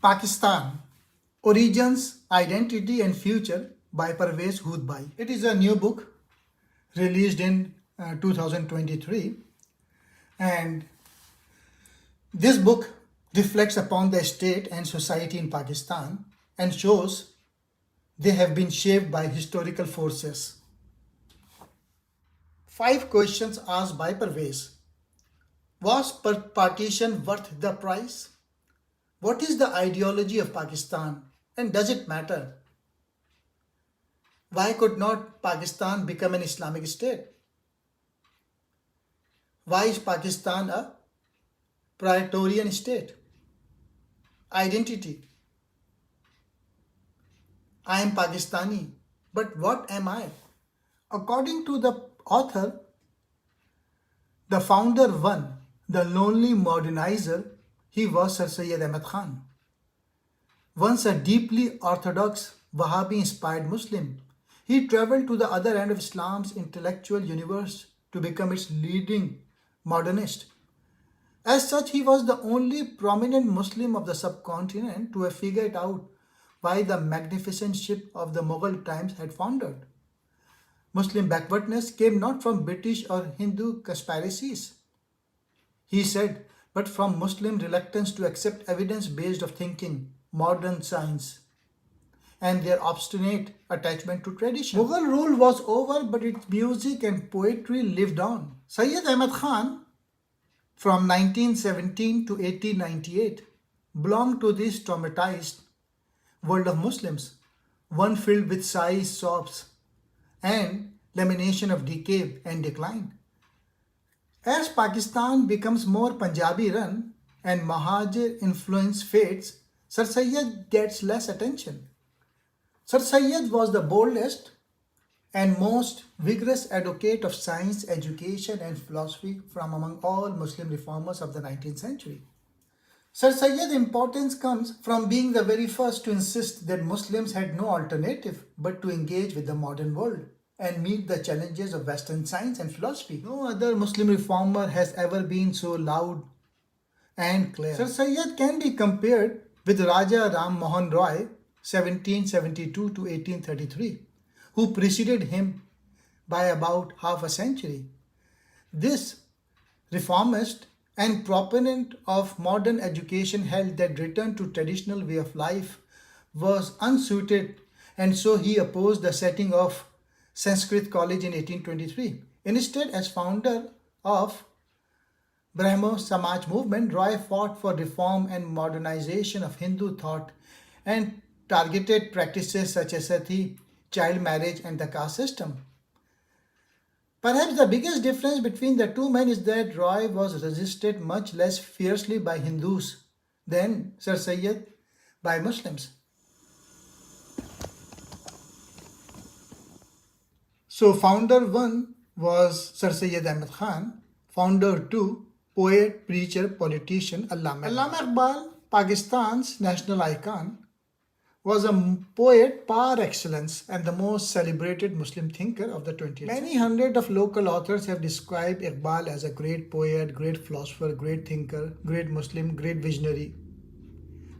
Pakistan, Origins, Identity and Future by Pervez Hoodbhoy. It is a new book released in 2023, and this book reflects upon the state and society in Pakistan and shows they have been shaped by historical forces. 5 questions asked by Pervez. Was partition worth the price? What is the ideology of Pakistan and does it matter? Why could not Pakistan become an Islamic state? Why is Pakistan a Praetorian state? Identity. I am Pakistani, but what am I? According to the author, the founder one, the lonely modernizer, he was Sir Syed Ahmad Khan. Once a deeply orthodox Wahhabi-inspired Muslim, he traveled to the other end of Islam's intellectual universe to become its leading modernist. As such, he was the only prominent Muslim of the subcontinent to have figured out why the magnificent ship of the Mughal times had foundered. Muslim backwardness came not from British or Hindu conspiracies, he said, but from Muslim reluctance to accept evidence-based of thinking, modern science, and their obstinate attachment to tradition. Mughal rule was over, but its music and poetry lived on. Syed Ahmad Khan, from 1917 to 1898, belonged to this traumatized world of Muslims, one filled with sighs, sobs, and lamentation of decay and decline. As Pakistan becomes more Punjabi run and Mahajir influence fades, Sir Syed gets less attention. Sir Syed was the boldest and most vigorous advocate of science, education, and philosophy from among all Muslim reformers of the 19th century. Sir Syed's importance comes from being the very first to insist that Muslims had no alternative but to engage with the modern world and meet the challenges of Western science and philosophy. No other Muslim reformer has ever been so loud and clear. Sir Syed can be compared with Raja Ram Mohan Roy, 1772 to 1833, who preceded him by about half a century. This reformist and proponent of modern education held that return to traditional way of life was unsuited, and so he opposed the setting of Sanskrit College in 1823. Instead, as founder of Brahmo Samaj movement, Roy fought for reform and modernization of Hindu thought and targeted practices such as sati, child marriage, and the caste system. Perhaps the biggest difference between the two men is that Roy was resisted much less fiercely by Hindus than Sir Syed by Muslims. So founder 1 was Sir Syed Ahmad Khan, founder 2, poet, preacher, politician Allama Iqbal. Allama Iqbal, Pakistan's national icon, was a poet par excellence and the most celebrated Muslim thinker of the 20th century. Many hundred of local authors have described Iqbal as a great poet, great philosopher, great thinker, great Muslim, great visionary.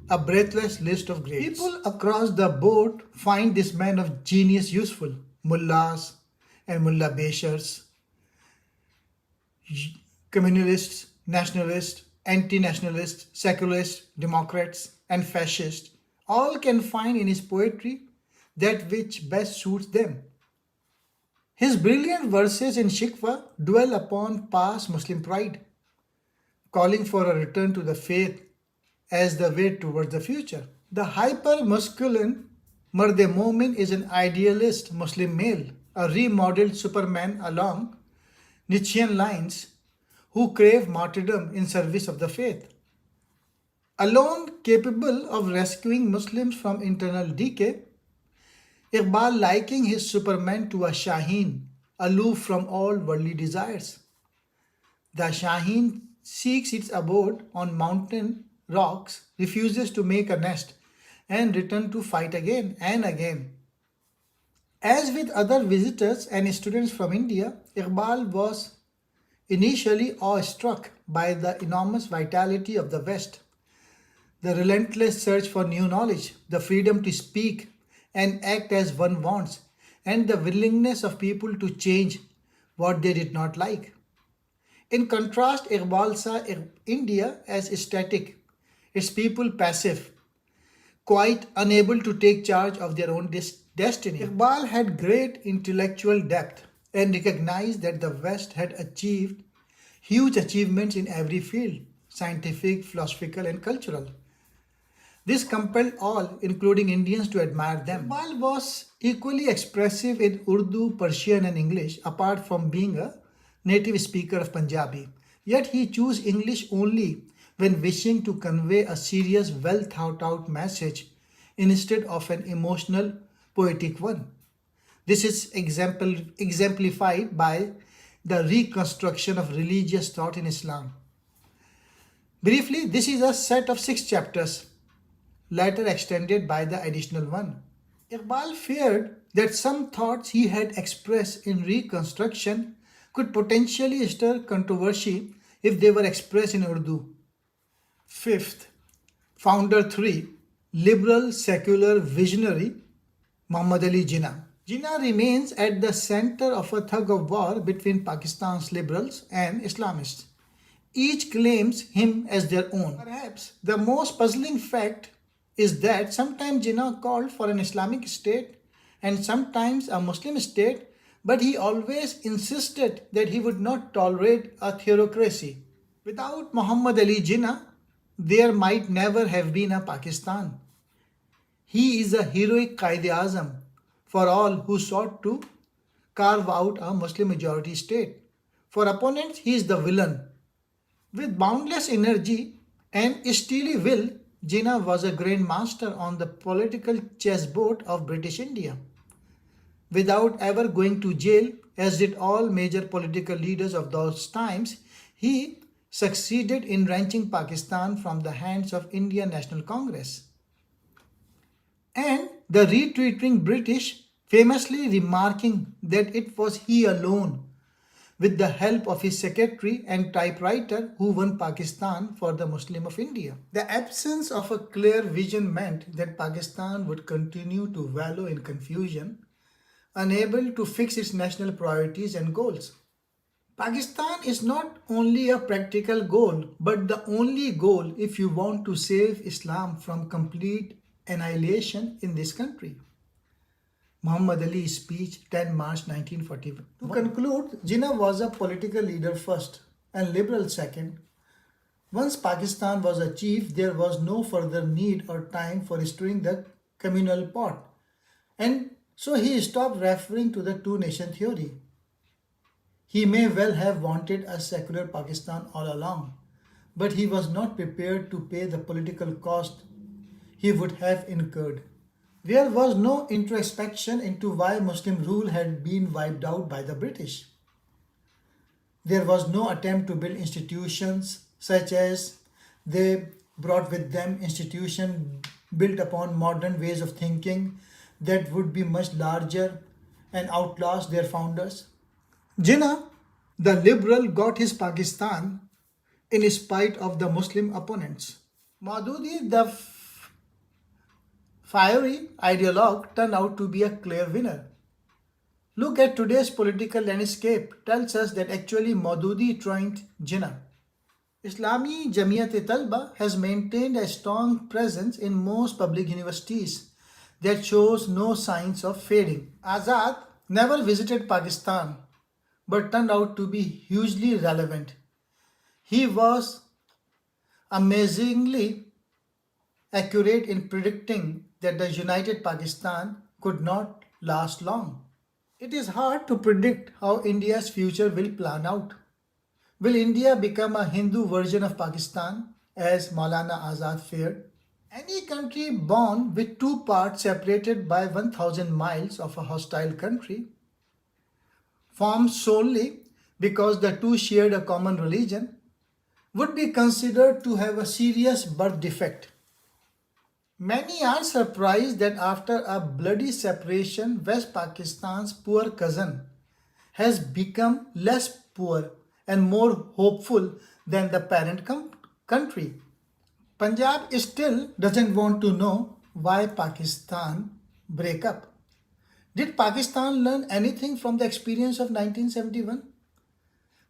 A breathless list of greats. People across the board find this man of genius useful. Mullahs and mullah bashars, communalists, nationalists, anti-nationalists, secularists, Democrats, and fascists all can find in his poetry that which best suits them. His brilliant verses in Shikwa dwell upon past Muslim pride, calling for a return to the faith as the way towards the future. The hyper-masculine Mard-e-Momin is an idealist Muslim male, a remodeled Superman along Nietzschean lines, who crave martyrdom in service of the faith. Alone capable of rescuing Muslims from internal decay, Iqbal liking his Superman to a Shaheen, aloof from all worldly desires. The Shaheen seeks its abode on mountain rocks, refuses to make a nest, and return to fight again and again. As with other visitors and students from India, Iqbal was initially awestruck by the enormous vitality of the West. The relentless search for new knowledge, the freedom to speak and act as one wants, and the willingness of people to change what they did not like. In contrast, Iqbal saw India as static, its people passive, quite unable to take charge of their own destiny. Iqbal had great intellectual depth and recognized that the West had achieved huge achievements in every field scientific, philosophical, and cultural. This compelled all, including Indians, to admire them. Iqbal was equally expressive in Urdu, Persian, and English, apart from being a native speaker of Punjabi. Yet he chose English only when wishing to convey a serious, well thought out message instead of an emotional, poetic one. This is exemplified by the reconstruction of religious thought in Islam. Briefly, this is a set of 6 chapters, later extended by the additional one. Iqbal feared that some thoughts he had expressed in reconstruction could potentially stir controversy if they were expressed in Urdu. Fifth, Founder 3, liberal secular visionary Muhammad Ali Jinnah. Jinnah remains at the center of a tug of war between Pakistan's liberals and Islamists. Each claims him as their own. Perhaps the most puzzling fact is that sometimes Jinnah called for an Islamic state and sometimes a Muslim state, but he always insisted that he would not tolerate a theocracy. Without Muhammad Ali Jinnah, there might never have been a Pakistan. He is a heroic Qaid-e-Azam for all who sought to carve out a Muslim majority state. For opponents, he is the villain. With boundless energy and steely will, Jinnah was a grand master on the political chessboard of British India. Without ever going to jail, as did all major political leaders of those times, he succeeded in wrenching Pakistan from the hands of Indian National Congress. And the retreating British famously remarking that it was he alone, with the help of his secretary and typewriter, who won Pakistan for the Muslim of India. The absence of a clear vision meant that Pakistan would continue to wallow in confusion, unable to fix its national priorities and goals. Pakistan is not only a practical goal, but the only goal if you want to save Islam from complete annihilation in this country. Muhammad Ali's speech, 10 March 1941. To conclude, Jinnah was a political leader first and liberal second. Once Pakistan was achieved, there was no further need or time for stirring the communal pot. And so he stopped referring to the two-nation theory. He may well have wanted a secular Pakistan all along, but he was not prepared to pay the political cost he would have incurred. There was no introspection into why Muslim rule had been wiped out by the British. There was no attempt to build institutions such as they brought with them institutions built upon modern ways of thinking that would be much larger and outlast their founders. Jinnah, the liberal, got his Pakistan in spite of the Muslim opponents. Maududi, the fiery ideologue, turned out to be a clear winner. Look at today's political landscape tells us that actually Maududi joined Jinnah. Islami Jamiyat-e-Talba has maintained a strong presence in most public universities that shows no signs of fading. Azad never visited Pakistan but turned out to be hugely relevant. He was amazingly accurate in predicting that the united Pakistan could not last long. It is hard to predict how India's future will plan out. Will India become a Hindu version of Pakistan, as Maulana Azad feared? Any country born with two parts separated by 1,000 miles of a hostile country, formed solely because the two shared a common religion, would be considered to have a serious birth defect. Many are surprised that after a bloody separation, West Pakistan's poor cousin has become less poor and more hopeful than the parent country. Punjab still doesn't want to know why Pakistan break up. Did Pakistan learn anything from the experience of 1971?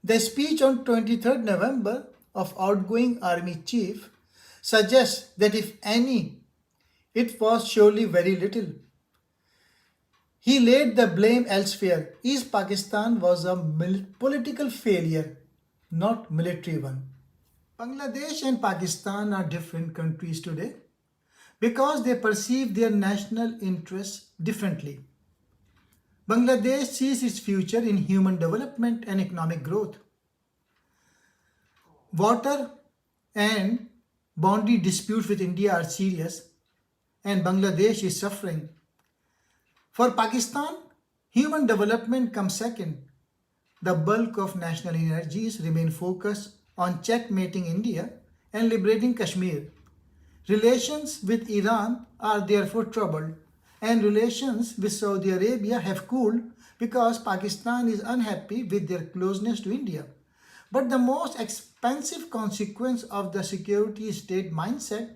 The speech on 23rd November of outgoing army chief suggests that if any, it was surely very little. He laid the blame elsewhere. East Pakistan was a political failure, not military one. Bangladesh and Pakistan are different countries today because they perceive their national interests differently. Bangladesh sees its future in human development and economic growth. Water and boundary disputes with India are serious, and Bangladesh is suffering. For Pakistan, human development comes second. The bulk of national energies remain focused on checkmating India and liberating Kashmir. Relations with Iran are therefore troubled, and relations with Saudi Arabia have cooled because Pakistan is unhappy with their closeness to India. But the most expensive consequence of the security state mindset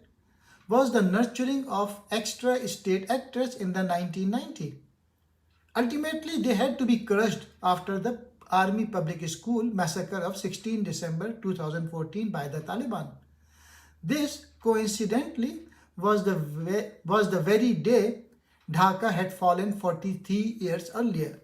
was the nurturing of extra state actors in the 1990s. Ultimately, they had to be crushed after the Army Public School massacre of 16 December 2014 by the Taliban. This, coincidentally, was the very day Dhaka had fallen 43 years earlier.